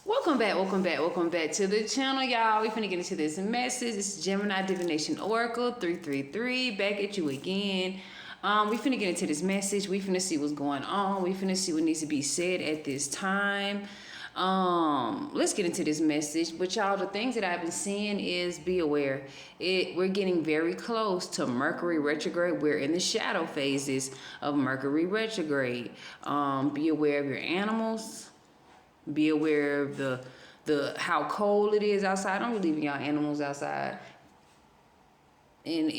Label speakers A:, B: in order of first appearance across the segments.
A: Welcome back to the channel, y'all. We finna get into this message. This is Gemini Divination Oracle 333 back at you again. We finna get into this message. We finna see what's going on. We finna see what needs to be said at this time. Let's get into this message. But y'all, the things that I've been seeing is be aware. We're getting very close to Mercury retrograde. We're in the shadow phases of Mercury retrograde. Be aware of your animals. Be aware of the how cold it is outside. Don't be leaving y'all animals outside. And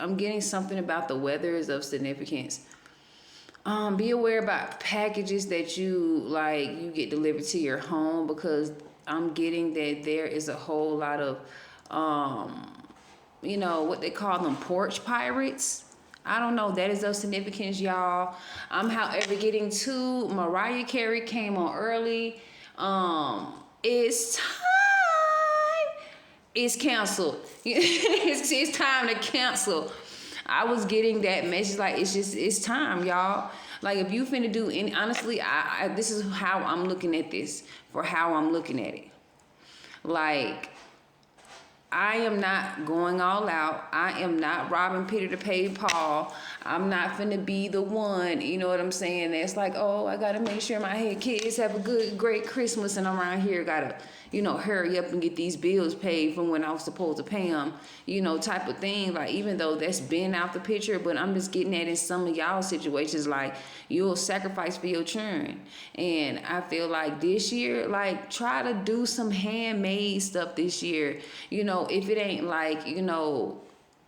A: I'm getting something about the weather is of significance. Be aware about packages that you get delivered to your home, because I'm getting that there is a whole lot of what they call them, porch pirates. I don't know. That is of significance, y'all. I'm, however, getting to Mariah Carey came on early. It's time. It's canceled. it's time to cancel. I was getting that message like it's time, y'all. Like, if you finna do any, honestly, I this is how I'm looking at this, for how I'm looking at it. Like, I am not going all out. I am not robbing Peter to pay Paul. I'm not finna be the one, you know what I'm saying, that's like, oh, I gotta make sure my kids have a great Christmas, and I'm around here gotta, hurry up and get these bills paid from when I was supposed to pay them, type of thing. Like, even though that's been out the picture, but I'm just getting that in some of y'all situations, like, you'll sacrifice for your children. And I feel like this year, like, try to do some handmade stuff this year. If it ain't like,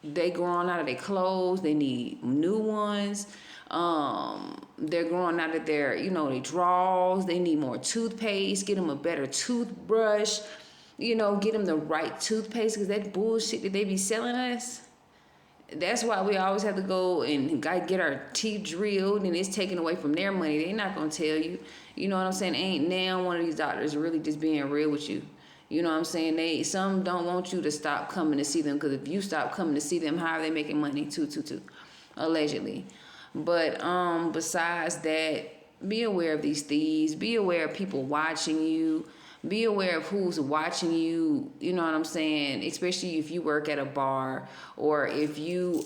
A: they growing out of their clothes, they need new ones. They're growing out of their, their drawers. They need more toothpaste. Get them a better toothbrush. Get them the right toothpaste, because that bullshit that they be selling us, that's why we always have to go and get our teeth drilled, and it's taken away from their money. They're not going to tell you. You know what I'm saying? Ain't now one of these doctors really just being real with you. You know what I'm saying? Some don't want you to stop coming to see them, because if you stop coming to see them, how are they making money? Too, allegedly. But besides that, be aware of these thieves. Be aware of people watching you. Be aware of who's watching you. You know what I'm saying? Especially if you work at a bar, or if you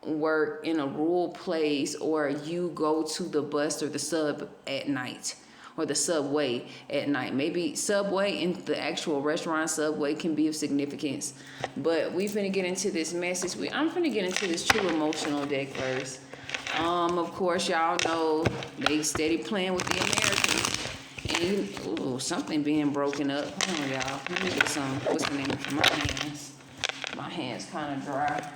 A: work in a rural place, or you go to the bus or the sub at night, or the subway at night. Maybe subway and the actual restaurant Subway can be of significance. But we finna get into this message. I'm finna get into this true emotional deck first. Of course, y'all know they steady playing with the Americans. And something being broken up. Hold on, y'all. Let me get some, what's the name for my hands? My hands kind of dry.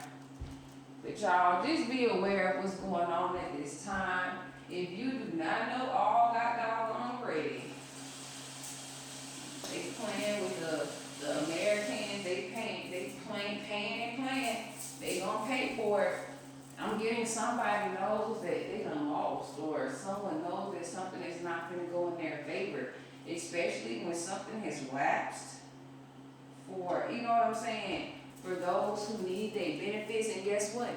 A: But y'all, just be aware of what's going on at this time. If you do not know, all got doggone ready. They playing with the Americans. They paying. They gonna pay for it. I'm getting somebody knows that they done lost, or someone knows that something is not gonna go in their favor, especially when something has lapsed for, you know what I'm saying, for those who need their benefits. And guess what?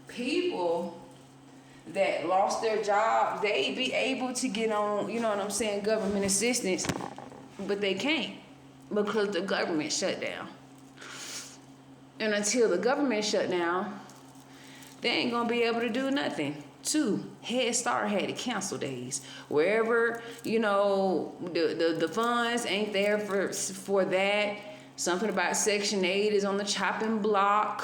A: People that lost their job, they be able to get on, you know what I'm saying, government assistance, but they can't, because the government shut down. And until the government shut down, they ain't gonna be able to do nothing. 2, Head Start had to cancel days. Wherever, the funds ain't there for that. Something about Section 8 is on the chopping block.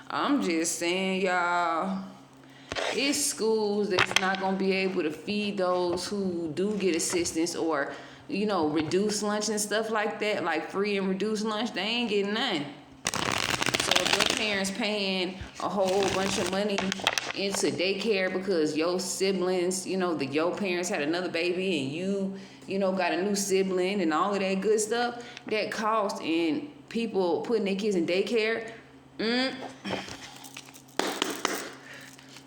A: I'm just saying, y'all, it's schools that's not going to be able to feed those who do get assistance, or, reduced lunch and stuff like that, like free and reduced lunch. They ain't getting none. So if your parents paying a whole bunch of money into daycare because your siblings, your parents had another baby, and you got a new sibling and all of that good stuff, that cost, and people putting their kids in daycare,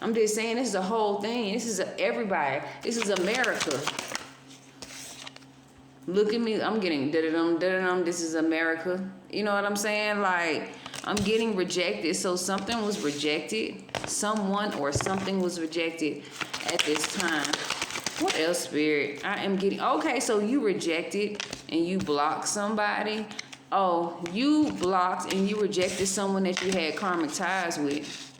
A: I'm just saying, this is a whole thing. This is everybody. This is America. Look at me. I'm getting da-da-dum. This is America. You know what I'm saying? Like, I'm getting rejected. So something was rejected. Someone or something was rejected at this time. What else, Spirit? I am getting... Okay, so you rejected and you blocked somebody. Oh, you blocked and you rejected someone that you had karmic ties with.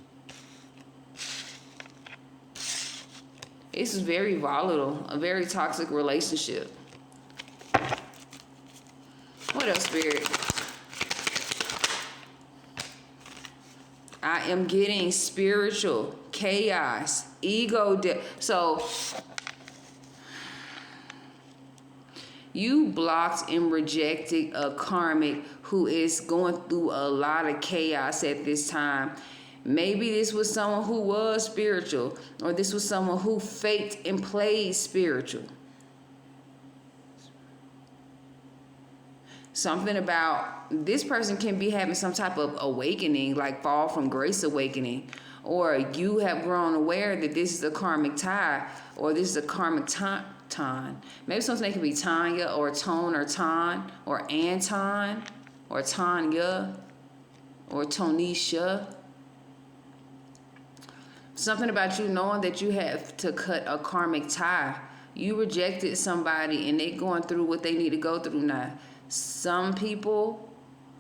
A: This is very volatile, a very toxic relationship. What else, Spirit? I am getting spiritual chaos, ego death. So you blocked and rejected a karmic who is going through a lot of chaos at this time. Maybe this was someone who was spiritual, or this was someone who faked and played spiritual. Something about this person can be having some type of awakening, like fall from grace awakening, or you have grown aware that this is a karmic tie, or this is a karmic time. Maybe something could be Tanya, or Tone, or Ton, or Anton, or Tanya, or Tonisha. Something about you knowing that you have to cut a karmic tie. You rejected somebody and they're going through what they need to go through now. Some people,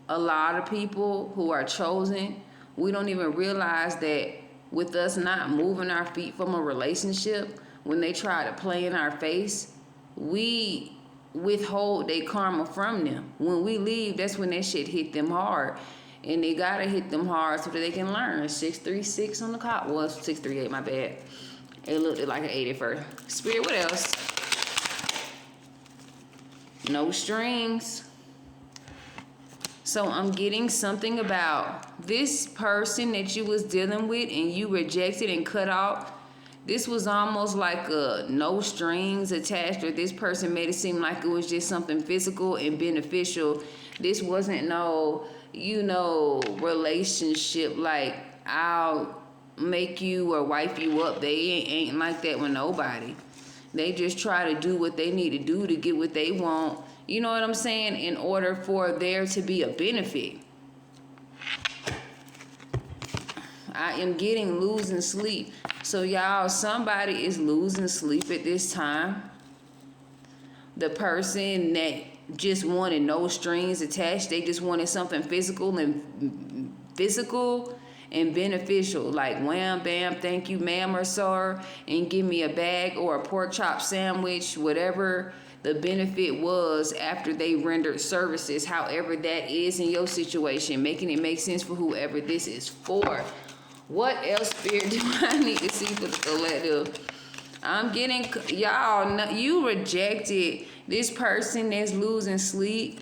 A: a lot of people who are chosen, we don't even realize that with us not moving our feet from a relationship, when they try to play in our face, we withhold their karma from them. When we leave, that's when that shit hit them hard. And they gotta hit them hard so that they can learn. 636 on the clock. Well, 638, my bad. It looked like an 8 at first. Spirit, what else? No strings. So I'm getting something about this person that you was dealing with and you rejected and cut off. This was almost like a no strings attached, or this person made it seem like it was just something physical and beneficial. This wasn't no, relationship like I'll make you or wipe you up. They ain't like that with nobody. They just try to do what they need to do to get what they want. You know what I'm saying? In order for there to be a benefit. I am getting losing sleep. So y'all, somebody is losing sleep at this time. The person that just wanted no strings attached, they just wanted something physical and beneficial, like wham bam, thank you ma'am or sir, and give me a bag or a pork chop sandwich, whatever the benefit was after they rendered services, however that is in your situation, making it make sense for whoever this is for. What else, Spirit, do I need to see for the collective? I'm getting, y'all, you rejected this person that's losing sleep.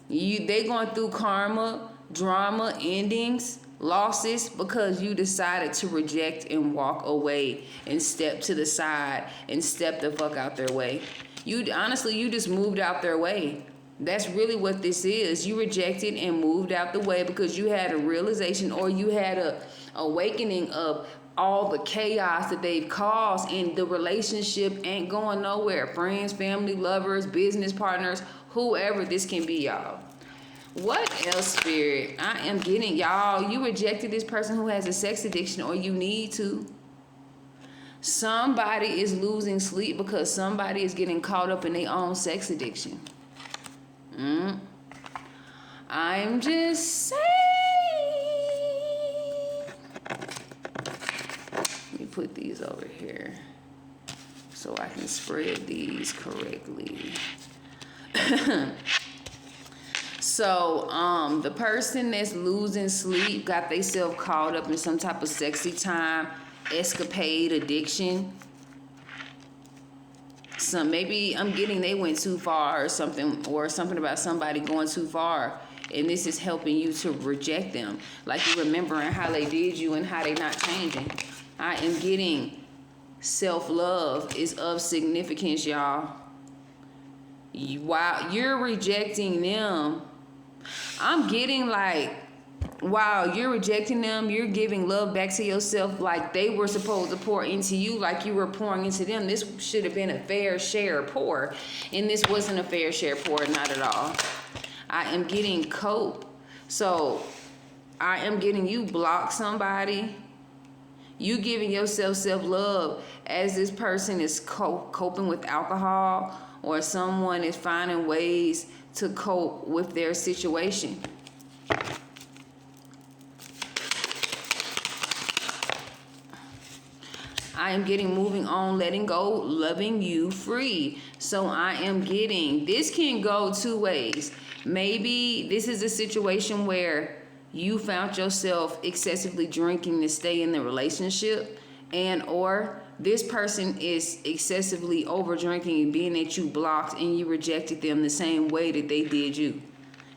A: They going through karma, drama, endings, losses, because you decided to reject and walk away and step to the side and step the fuck out their way. You just moved out their way. That's really what this is. You rejected and moved out the way because you had a realization, or you had a awakening of all the chaos that they've caused, and the relationship ain't going nowhere. Friends, family, lovers, business partners, whoever this can be, y'all. What else, Spirit? I am getting, y'all, you rejected this person who has a sex addiction, or you need to. Somebody is losing sleep because somebody is getting caught up in their own sex addiction. I'm just saying. Let me put these over here so I can spread these correctly. So, the person that's losing sleep got themselves caught up in some type of sexy time, escapade, addiction. Maybe I'm getting they went too far or something about somebody going too far, and this is helping you to reject them. Like you remembering how they did you and how they not changing. I am getting self-love is of significance, y'all. While you're rejecting them, I'm getting like, while you're rejecting them, you're giving love back to yourself like they were supposed to pour into you, like you were pouring into them. This should have been a fair share pour, and this wasn't a fair share pour, not at all. I am getting cope. So I am getting you block somebody. You giving yourself self-love as this person is coping with alcohol, or someone is finding ways to cope with their situation. I am getting moving on, letting go, loving you, free. So I am getting, this can go two ways. Maybe this is a situation where you found yourself excessively drinking to stay in the relationship, and or this person is excessively over drinking, being that you blocked and you rejected them the same way that they did you.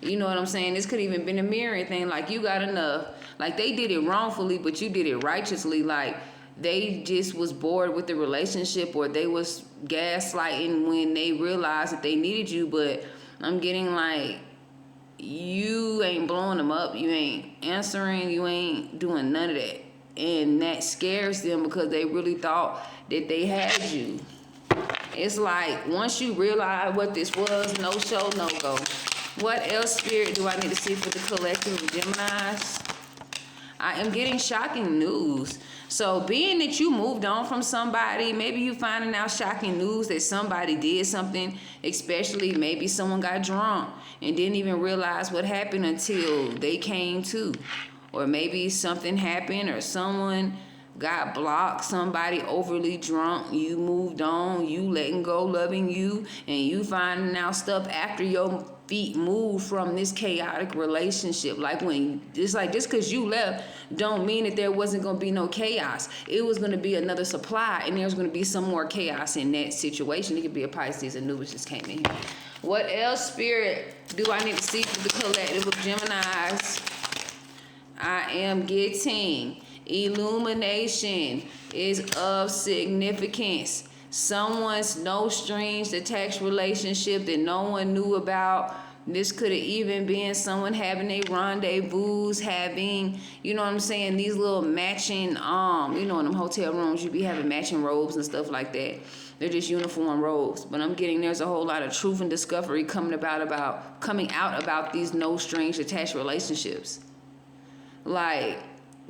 A: You know what I'm saying? This could even been a mirroring thing, like you got enough. Like they did it wrongfully, but you did it righteously. Like they just was bored with the relationship, or they was gaslighting when they realized that they needed you. But I'm getting like, you ain't blowing them up, you ain't answering, you ain't doing none of that. And that scares them because they really thought that they had you. It's like, once you realize what this was, no show, no go. What else, Spirit, do I need to see for the collective of Geminis? I am getting shocking news. So being that you moved on from somebody, maybe you finding out shocking news that somebody did something, especially maybe someone got drunk and didn't even realize what happened until they came to. Or maybe something happened, or someone got blocked, somebody overly drunk, you moved on, you letting go, loving you, and you finding out stuff after your feet move from this chaotic relationship. Like when, it's like, just because you left don't mean that there wasn't going to be no chaos. It was going to be another supply, and there's going to be some more chaos in that situation. It could be a Pisces, and Anubis just came in here. What else, Spirit, do I need to see for the collective of Geminis? I am getting illumination is of significance. Someone's no strings attached relationship that no one knew about. This could have even been someone having a rendezvous, having, you know what I'm saying, these little matching, you know, in them hotel rooms, you be having matching robes and stuff like that. They're just uniform robes. But I'm getting, there's a whole lot of truth and discovery coming out about these no strings attached relationships. Like,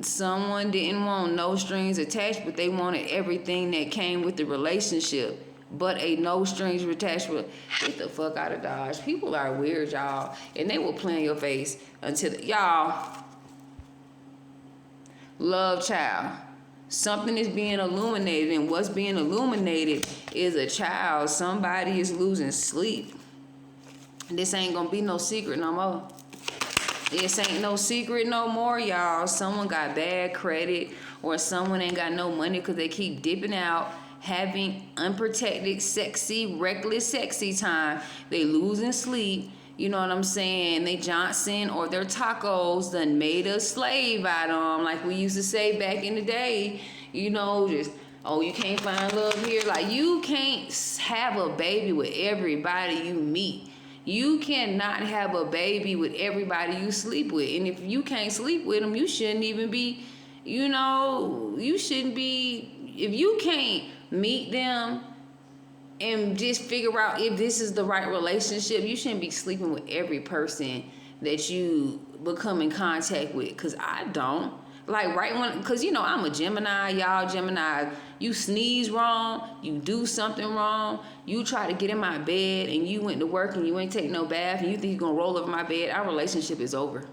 A: someone didn't want no strings attached, but they wanted everything that came with the relationship. But a no strings attached, get the fuck out of Dodge. People are weird, y'all. And they will play in your face until, y'all, love child. Something is being illuminated, and what's being illuminated is a child. Somebody is losing sleep. This ain't gonna be no secret no more. This ain't no secret no more, y'all. Someone got bad credit, or someone ain't got no money because they keep dipping out, having unprotected, sexy, reckless, sexy time. They losing sleep. You know what I'm saying? They Johnson or their tacos done made a slave out of them, like we used to say back in the day. You know, just, oh, you can't find love here. Like, you can't have a baby with everybody you meet. You cannot have a baby with everybody you sleep with. And if you can't sleep with them, you shouldn't even be, you know, you shouldn't be, if you can't meet them and just figure out if this is the right relationship, you shouldn't be sleeping with every person that you become in contact with. Because I don't. Like, right when, because, you know, I'm a Gemini, y'all. Gemini, you sneeze wrong, you do something wrong, you try to get in my bed, and you went to work and you ain't take no bath, and you think you're going to roll over my bed, our relationship is over.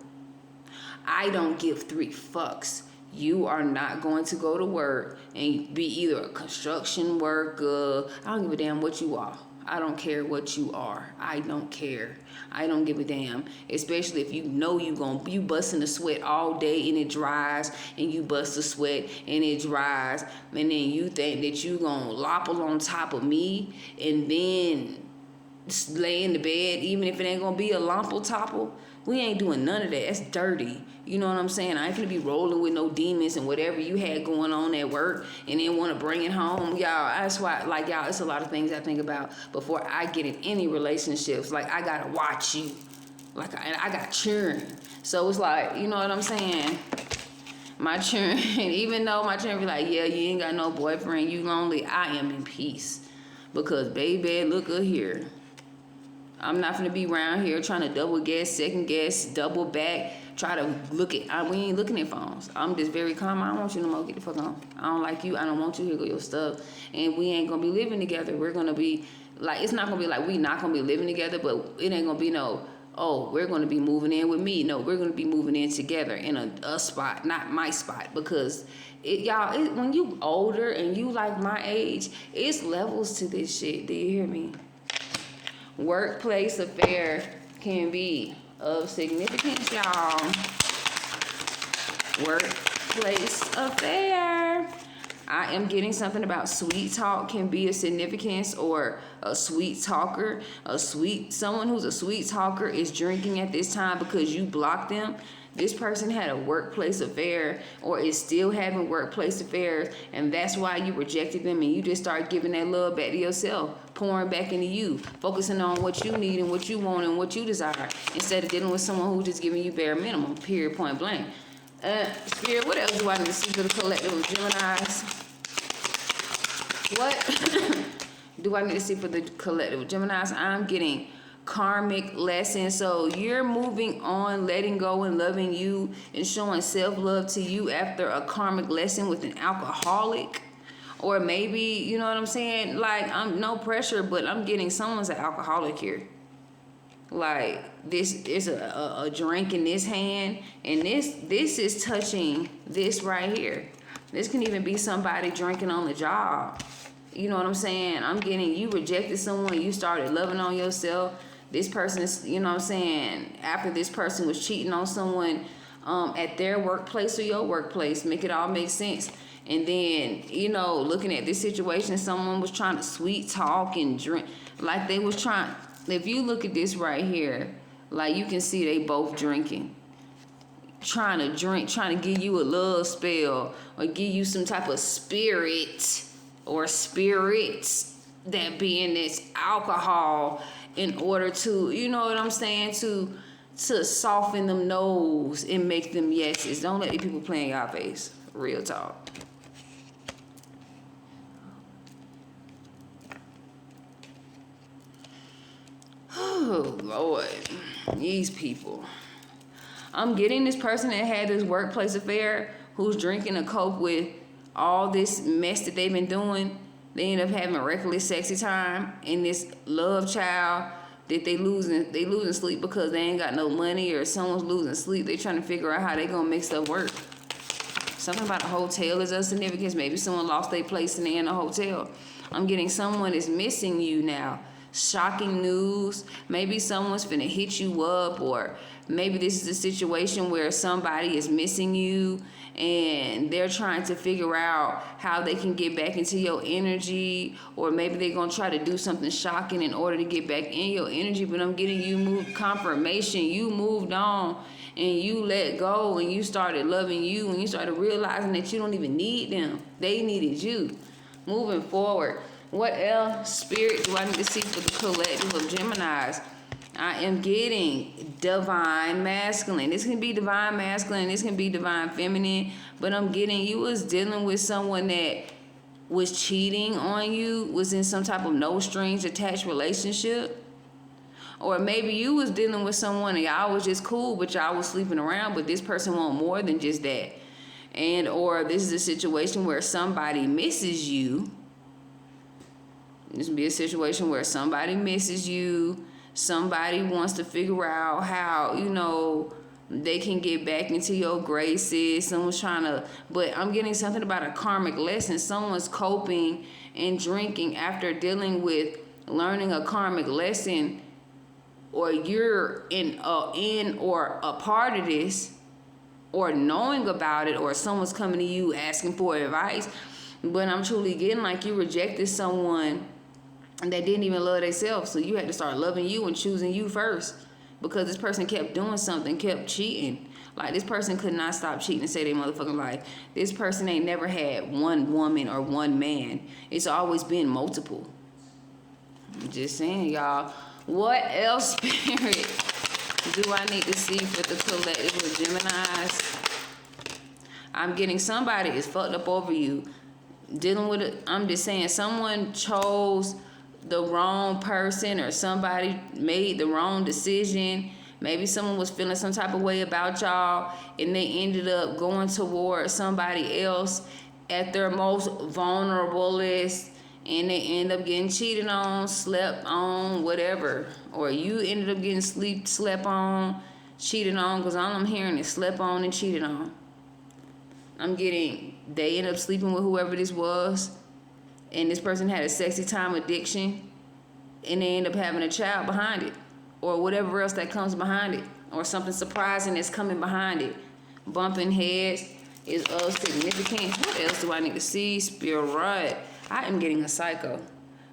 A: I don't give 3 fucks. You are not going to go to work and be either a construction worker. I don't give a damn what you are. I don't care what you are. I don't care. I don't give a damn. Especially if you know you busting a sweat all day and it dries, and you bust a sweat and it dries, and then you think that you gonna lopple on top of me and then lay in the bed, even if it ain't gonna be a lumple topple. We ain't doing none of that. That's dirty. You know what I'm saying? I ain't gonna be rolling with no demons and whatever you had going on at work and then want to bring it home. Y'all, that's why, like, y'all, it's a lot of things I think about before I get in any relationships. Like, I gotta watch you. Like, I got children. So it's like, you know what I'm saying? My children, even though my children be like, yeah, you ain't got no boyfriend, you lonely, I am in peace. Because, baby, look at here. I'm not gonna be around here trying to double guess, second guess, double back, try to look at, we ain't looking at phones. I'm just very calm. I don't want you no more. Get the fuck on. I don't like you. I don't want you. Here go your stuff. And we ain't gonna be living together. We're gonna be, like, it's not gonna be like we not gonna be living together, but it ain't gonna be no, oh, we're gonna be moving in with me. No, we're gonna be moving in together in a spot, not my spot, because when you older and you like my age, it's levels to this shit. Do you hear me? Workplace affair can be of significance, y'all. Workplace affair. I am getting something about sweet talk can be of significance, or a sweet talker. Someone who's a sweet talker is drinking at this time because you blocked them. This person had a workplace affair or is still having workplace affairs, and that's why you rejected them, and you just start giving that love back to yourself, pouring back into you, focusing on what you need and what you want and what you desire, instead of dealing with someone who's just giving you bare minimum, period, point blank. Spirit, what else do I need to see for the collective of Geminis? What do I need to see for the collective of Geminis? I'm getting karmic lessons. So you're moving on, letting go and loving you and showing self-love to you after a karmic lesson with an alcoholic. Or maybe, you know what I'm saying? Like, I'm no pressure, but I'm getting someone's an alcoholic here. Like, this is a drink in this hand, and this is touching this right here. This can even be somebody drinking on the job. You know what I'm saying? I'm getting, you rejected someone, you started loving on yourself. This person is, you know what I'm saying, after this person was cheating on someone at their workplace or your workplace, make it all make sense. And then, you know, looking at this situation, someone was trying to sweet talk and drink, like they was trying. If you look at this right here, like you can see they both drinking, trying to drink, trying to give you a love spell or give you some type of spirit or spirits that be in this alcohol in order to, you know what I'm saying, to soften them no's and make them yeses. Don't let these people play in your face. Real talk. Oh, Lord. These people. I'm getting this person that had this workplace affair who's drinking to cope with all this mess that they've been doing. They end up having a reckless sexy time, and this love child that they losing sleep because they ain't got no money, or someone's losing sleep. They trying to figure out how they gonna make stuff work. Something about a hotel is of significance. Maybe someone lost their place and they're in a hotel. I'm getting someone is missing you now. Shocking news. Maybe someone's finna hit you up, or maybe this is a situation where somebody is missing you and they're trying to figure out how they can get back into your energy, or maybe they're gonna try to do something shocking in order to get back in your energy. But I'm getting you moved confirmation. You moved on and you let go, and you started loving you, and you started realizing that you don't even need them. They needed you. Moving forward. What else, Spirit, do I need to see for the collective of Geminis? I am getting divine masculine. This can be divine masculine. This can be divine feminine. But I'm getting you was dealing with someone that was cheating on you, was in some type of no strings attached relationship. Or maybe you was dealing with someone and y'all was just cool, but y'all was sleeping around, but this person want more than just that. And or this is a situation where somebody misses you. This would be a situation where somebody misses you. Somebody wants to figure out how, you know, they can get back into your graces. Someone's trying to, but I'm getting something about a karmic lesson. Someone's coping and drinking after dealing with learning a karmic lesson, or you're in or a part of this, or knowing about it, or someone's coming to you asking for advice. But I'm truly getting like you rejected someone that didn't even love themselves, so you had to start loving you and choosing you first, because this person kept doing something, kept cheating. Like, this person could not stop cheating and say their motherfucking life. This person ain't never had one woman or one man. It's always been multiple. I'm just saying, y'all. What else, Spirit, do I need to see for the collective of Geminis? I'm getting somebody is fucked up over you. Dealing with it, I'm just saying, someone chose the wrong person, or somebody made the wrong decision. Maybe someone was feeling some type of way about y'all, and they ended up going toward somebody else at their most vulnerablest, and they end up getting cheated on, slept on, whatever. Or you ended up getting slept on, cheated on, because all I'm hearing is slept on and cheated on. I'm getting, they end up sleeping with whoever this was, and this person had a sexy time addiction, and they end up having a child behind it, or whatever else that comes behind it, or something surprising that's coming behind it. Bumping heads is significant. What else do I need to see? Spirit. I am getting a psycho.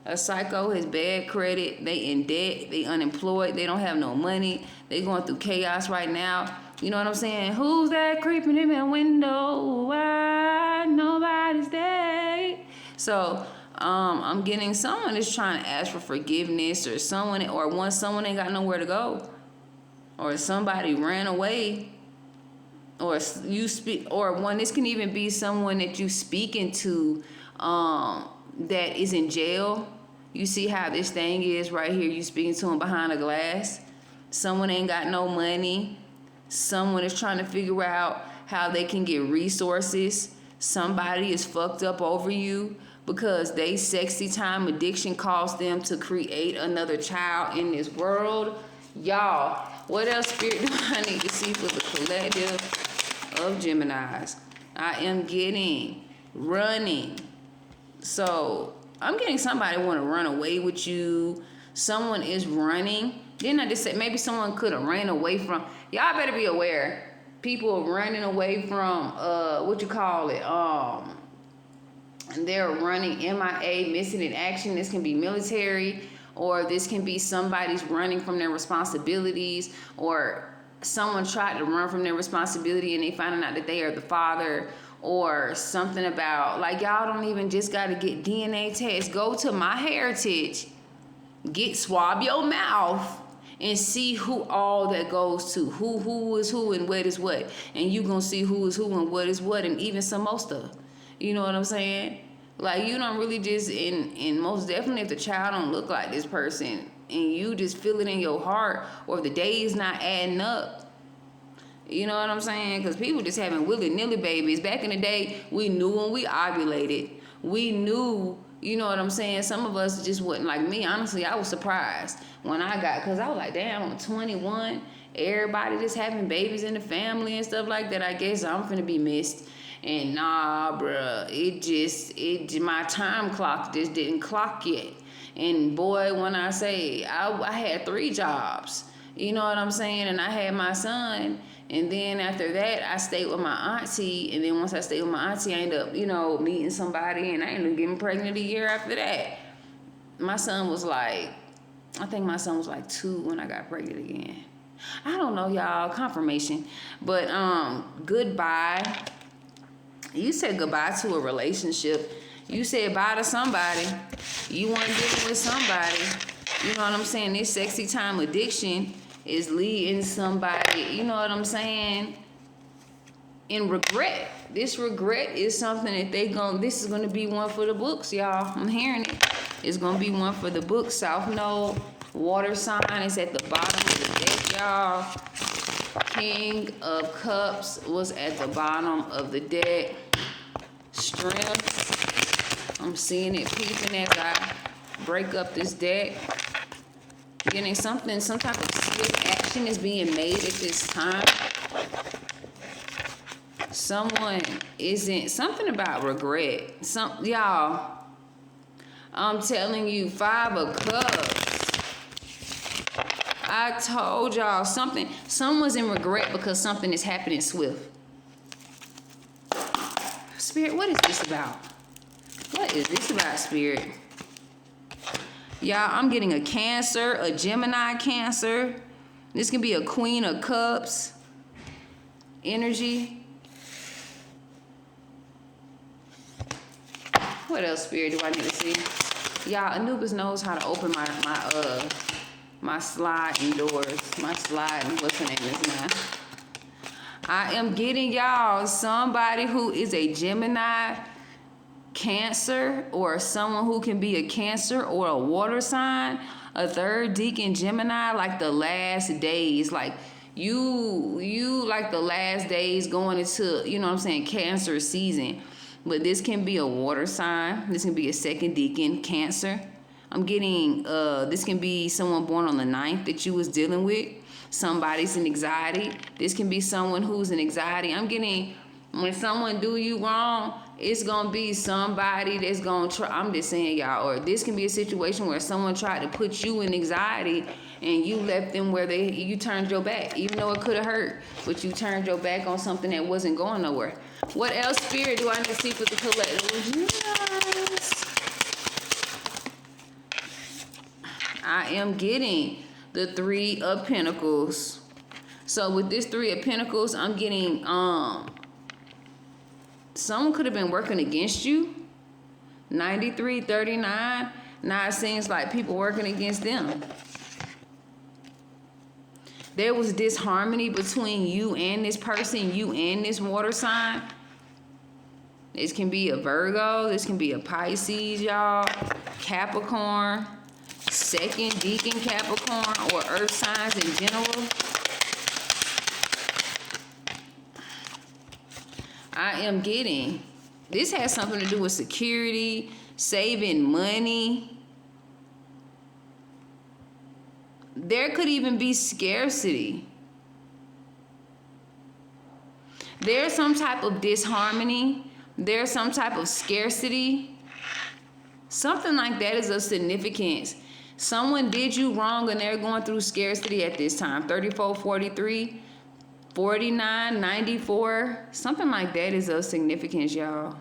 A: A psycho has bad credit. They in debt. They unemployed. They don't have no money. They going through chaos right now. You know what I'm saying? Who's that creeping in my window? Why nobody's there? So I'm getting someone is trying to ask for forgiveness, or someone ain't got nowhere to go, or somebody ran away, or you speak, or one, this can even be someone that you speaking to that is in jail. You see how this thing is right here, you speaking to them behind a glass. Someone ain't got no money. Someone is trying to figure out how they can get resources. Somebody is fucked up over you because they sexy time addiction caused them to create another child in this world. Y'all, what else, Spirit, do I need to see for the collective of Geminis? I am getting running. So I'm getting somebody want to run away with you. Someone is running. Didn't I just say maybe someone could have ran away from? Y'all better be aware. People are running away from they're running MIA, missing in action. This can be military, or this can be somebody's running from their responsibilities, or someone tried to run from their responsibility and they finding out that they are the father, or something about, like, y'all don't even just got to get DNA tests. Go to My Heritage, swab your mouth, and see who all that goes to. Who is who and what is what. And you gonna see who is who and what is what, and even some more stuff. You know what I'm saying? Like, you don't really just, and most definitely if the child don't look like this person, and you just feel it in your heart, or if the day is not adding up. You know what I'm saying? Because people just having willy-nilly babies. Back in the day, we knew when we ovulated. We knew, you know what I'm saying? Some of us just wasn't like me. Honestly, I was surprised when I got, because I was like, damn, I'm 21. Everybody just having babies in the family and stuff like that. I guess I'm finna be missed. And nah, bruh, my time clock just didn't clock yet. And boy, when I say, I had 3 jobs. You know what I'm saying? And I had my son. And then after that, I stayed with my auntie. And then once I stayed with my auntie, I ended up, meeting somebody. And I ended up getting pregnant a year after that. My son was like, I think my son was like 2 when I got pregnant again. I don't know, y'all. Confirmation. But goodbye. You said goodbye to a relationship. You said bye to somebody. You weren't dealing with somebody. You know what I'm saying? This sexy time addiction is leading somebody, you know what I'm saying, in regret. This regret is something that this is going to be one for the books, y'all. I'm hearing it. It's going to be one for the books. South Node, water sign is at the bottom of the deck, y'all. King of Cups was at the bottom of the deck. Strength. I'm seeing it peeping as I break up this deck. Getting some type of swift action is being made at this time. Something about regret. Y'all, I'm telling you, 5 of Cups. I told y'all someone's in regret because something is happening swift. Spirit, what is this about? What is this about, Spirit? Y'all, I'm getting a Cancer, a Gemini Cancer. This can be a Queen of Cups energy. What else, Spirit, do I need to see? Y'all, Anubis knows how to open my sliding doors. My sliding, what's her name is now? I am getting, y'all, somebody who is a Gemini Cancer, or someone who can be a Cancer or a water sign. A third deacon Gemini, like the last days, like you like the last days going into, you know what I'm saying, Cancer season. But this can be a water sign. This can be a second deacon Cancer. I'm getting this can be someone born on the 9th that you was dealing with. Somebody's in anxiety. This can be someone who's in anxiety. I'm getting, when someone do you wrong, it's gonna be somebody that's gonna try. I'm just saying, y'all. Or this can be a situation where someone tried to put you in anxiety and you left them where you turned your back, even though it could have hurt, but you turned your back on something that wasn't going nowhere. What else, Spirit, do I need to see for the collective? Yes. I am getting the 3 of Pentacles. So with this 3 of Pentacles, I'm getting someone could have been working against you. 93-39. Now it seems like people working against them. There was disharmony between you and this person, you and this water sign. This can be a Virgo. This can be a Pisces, y'all. Capricorn. Second deacon Capricorn, or earth signs in general. I am getting, this has something to do with security, saving money. There could even be scarcity. There's some type of disharmony. There's some type of scarcity. Something like that is of significance. Someone did you wrong and they're going through scarcity at this time. 34, 43, 49, 94. Something like that is of significance, y'all.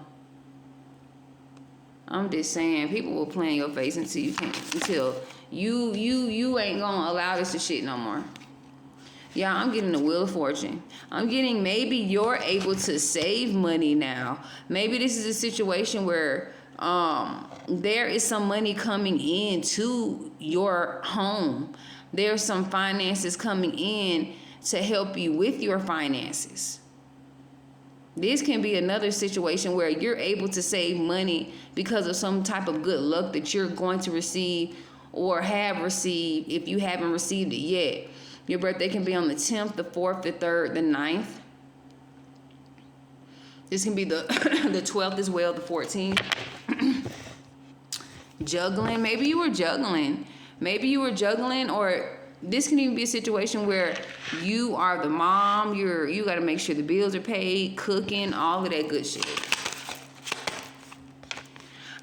A: I'm just saying, people will play in your face until you can't, until you ain't gonna allow this to shit no more. Yeah, I'm getting the Wheel of Fortune. I'm getting, maybe you're able to save money now. Maybe this is a situation where there is some money coming in to your home. There's some finances coming in to help you with your finances. This can be another situation where you're able to save money because of some type of good luck that you're going to receive or have received if you haven't received it yet. Your birthday can be on the 10th, the 4th, the 3rd, the 9th. This can be the the 12th as well, the 14th. Juggling. Maybe you were juggling. Maybe you were juggling, or this can even be a situation where you are the mom. You got to make sure the bills are paid, cooking, all of that good shit.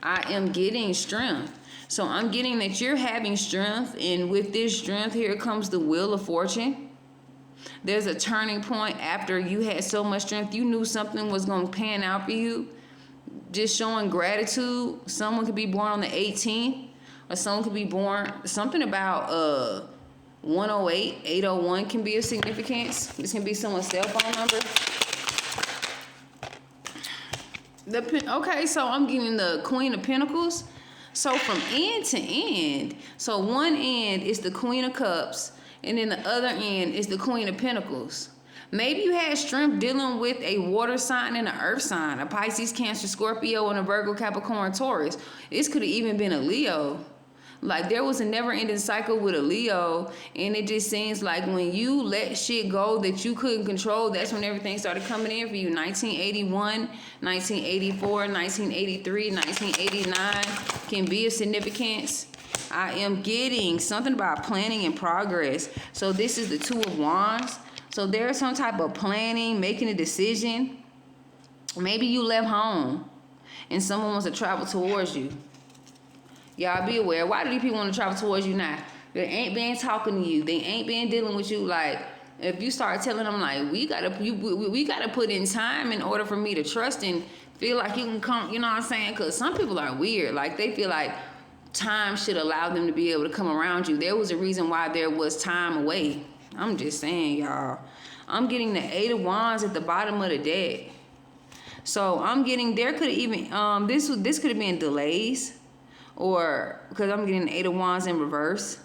A: I am getting strength. So I'm getting that you're having strength, and with this strength, here comes the Wheel of Fortune. There's a turning point after you had so much strength. You knew something was going to pan out for you. Just showing gratitude. Someone could be born on the 18th, or someone could be born, something about 108, 801 can be of significance. This can be someone's cell phone number. Okay, so I'm getting the Queen of Pentacles. So from end to end, so one end is the Queen of Cups, and then the other end is the Queen of Pentacles. Maybe you had strength dealing with a water sign and an earth sign, a Pisces, Cancer, Scorpio, and a Virgo, Capricorn, Taurus. This could have even been a Leo. Like, there was a never-ending cycle with a Leo, and it just seems like when you let shit go that you couldn't control, that's when everything started coming in for you. 1981, 1984, 1983, 1989 can be of significance. I am getting something about planning and progress. So this is the Two of Wands. So there's some type of planning, making a decision. Maybe you left home and someone wants to travel towards you. Y'all be aware. Why do these people want to travel towards you now? They ain't been talking to you. They ain't been dealing with you. Like, if you start telling them, like, we gotta put in time in order for me to trust and feel like you can come, you know what I'm saying? Because some people are weird. Like, they feel like time should allow them to be able to come around you. There was a reason why there was time away. I'm just saying, y'all. I'm getting the Eight of Wands at the bottom of the deck. So I'm getting, there could have even, this could have been delays, or because I'm getting the Eight of Wands in reverse.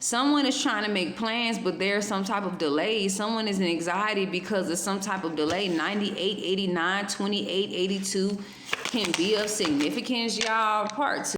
A: Someone is trying to make plans, but there's some type of delay. Someone is in anxiety because of some type of delay. 98, 89, 28, 82 can be of significance, y'all. Part 2.